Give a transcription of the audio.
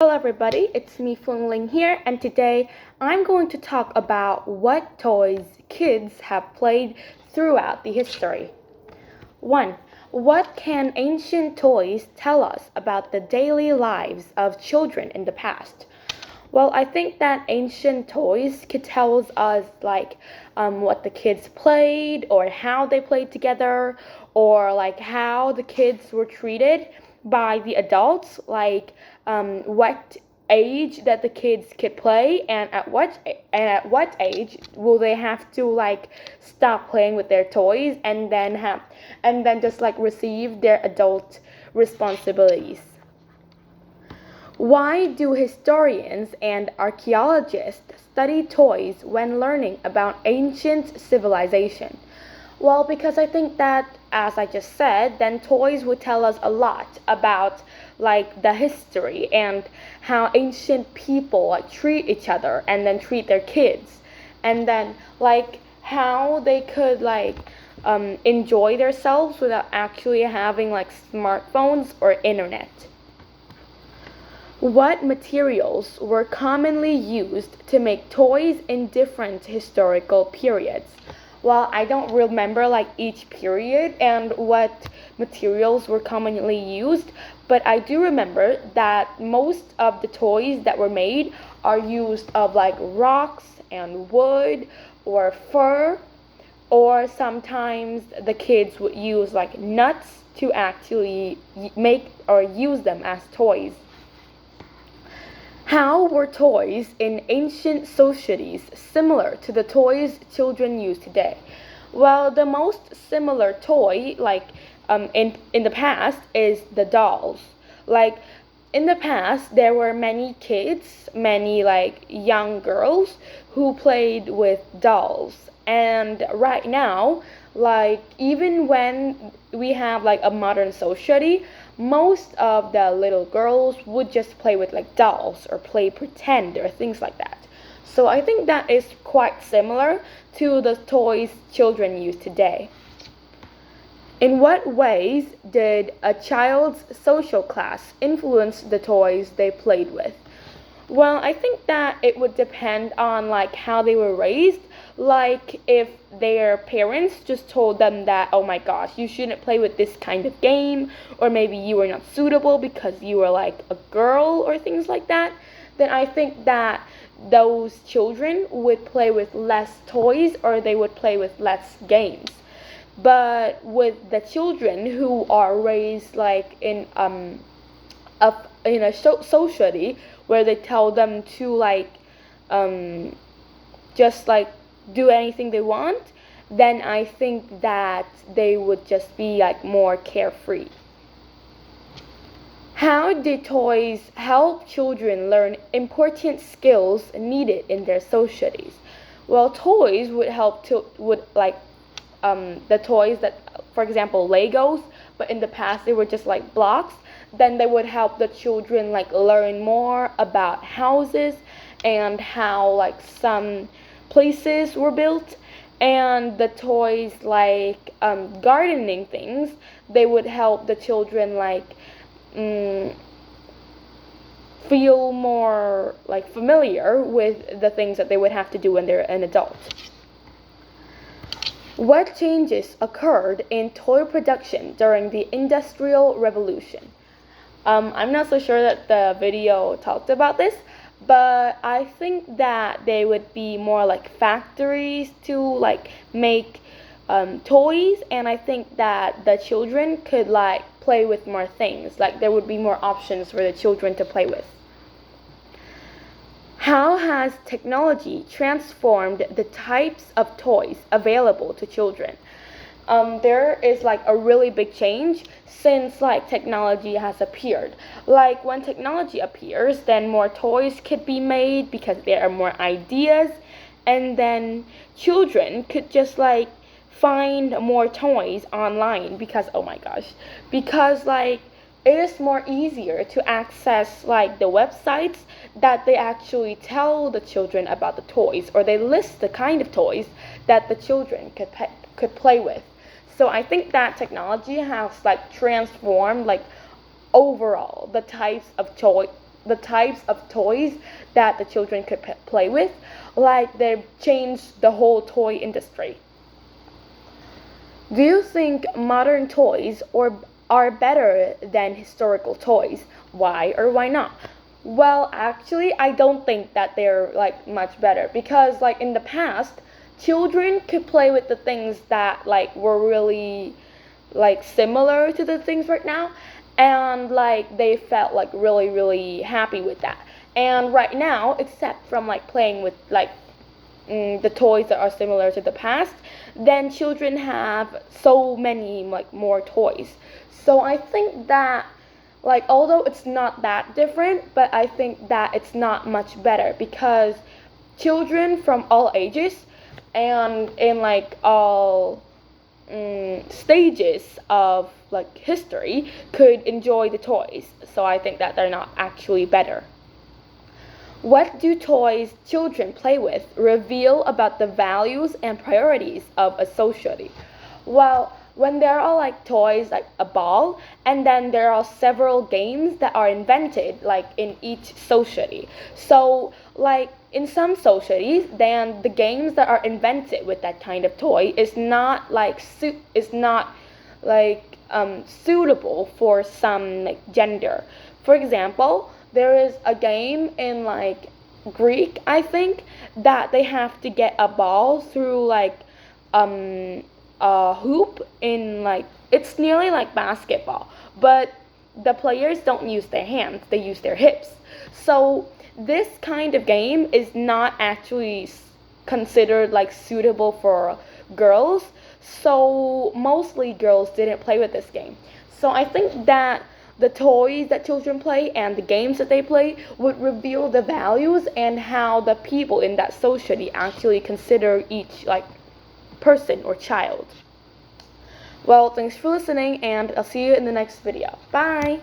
Hello everybody, it's me Phuong Linh here, and today I'm going to talk about what toys kids have played throughout the history. 1. What can ancient toys tell us about the daily lives of children in the past? Well, I think that ancient toys could tell us what the kids played or how they played together or how the kids were treated by the adults, what age that the kids could play and at what age will they have to stop playing with their toys and then just receive their adult responsibilities. Why do historians and archaeologists study toys when learning about ancient civilization? Well, because I think that, as I just said, then toys would tell us a lot about the history and how ancient people treat each other and then treat their kids, and then how they could enjoy themselves without actually having smartphones or internet. What materials were commonly used to make toys in different historical periods? Well, I don't remember each period and what materials were commonly used, but I do remember that most of the toys that were made are used of rocks and wood or fur, or sometimes the kids would use nuts to actually make or use them as toys. How were toys in ancient societies similar to the toys children use today? Well, the most similar toy, in the past, is the dolls. In the past, there were many kids, many young girls who played with dolls. And right now, even when we have a modern society, most of the little girls would just play with dolls or play pretend or things like that. So I think that is quite similar to the toys children use today. In what ways did a child's social class influence the toys they played with? Well, I think that it would depend on how they were raised. If their parents just told them that, oh my gosh, you shouldn't play with this kind of game, or maybe you were not suitable because you were a girl or things like that, then I think that those children would play with less toys or they would play with less games. But with the children who are raised in a society where they tell them to just do anything they want, then I think that they would just be more carefree. How did toys help children learn important skills needed in their societies? Well, toys would help to the toys that, for example, Legos, but in the past they were just blocks. Then they would help the children learn more about houses and how some places were built. And the toys gardening things, they would help the children feel more familiar with the things that they would have to do when they're an adult. What changes occurred in toy production during the Industrial Revolution? I'm not so sure that the video talked about this, but I think that they would be more factories to make toys, and I think that the children could play with more things. There would be more options for the children to play with. How has technology transformed the types of toys available to children? There is a really big change since technology has appeared. When technology appears, then more toys could be made because there are more ideas, and then children could just find more toys online because, oh my gosh, because it is more easier to access the websites that they actually tell the children about the toys, or they list the kind of toys that the children could play with. So I think that technology has transformed overall the types of the types of toys that the children could play with. Like they've changed the whole toy industry. Do you think modern toys are better than historical toys? Why or why not? Well, actually, I don't think that they're like much better because like in the past, children could play with the things that like were really like similar to the things right now, and like they felt like really happy with that. And right now, except from like playing with like the toys that are similar to the past, then children have so many like more toys. So I think that like although it's not that different, but I think that it's not much better because children from all ages and in like all stages of like history could enjoy the toys. So I think that they're not actually better. What do toys children play with reveal about the values and priorities of a society? Well, when there are like toys like a ball, and then there are several games that are invented like in each society. So like in some societies, then the games that are invented with that kind of toy is not like suitable for some like gender. For example, there is a game in like Greek, I think, that they have to get a ball through like a hoop in like it's nearly like basketball, but the players don't use their hands, they use their hips. So this kind of game is not actually considered like suitable for girls, so mostly girls didn't play with this game. So I think that the toys that children play and the games that they play would reveal the values and how the people in that society actually consider each like person or child. Well, thanks for listening, and I'll see you in the next video. Bye!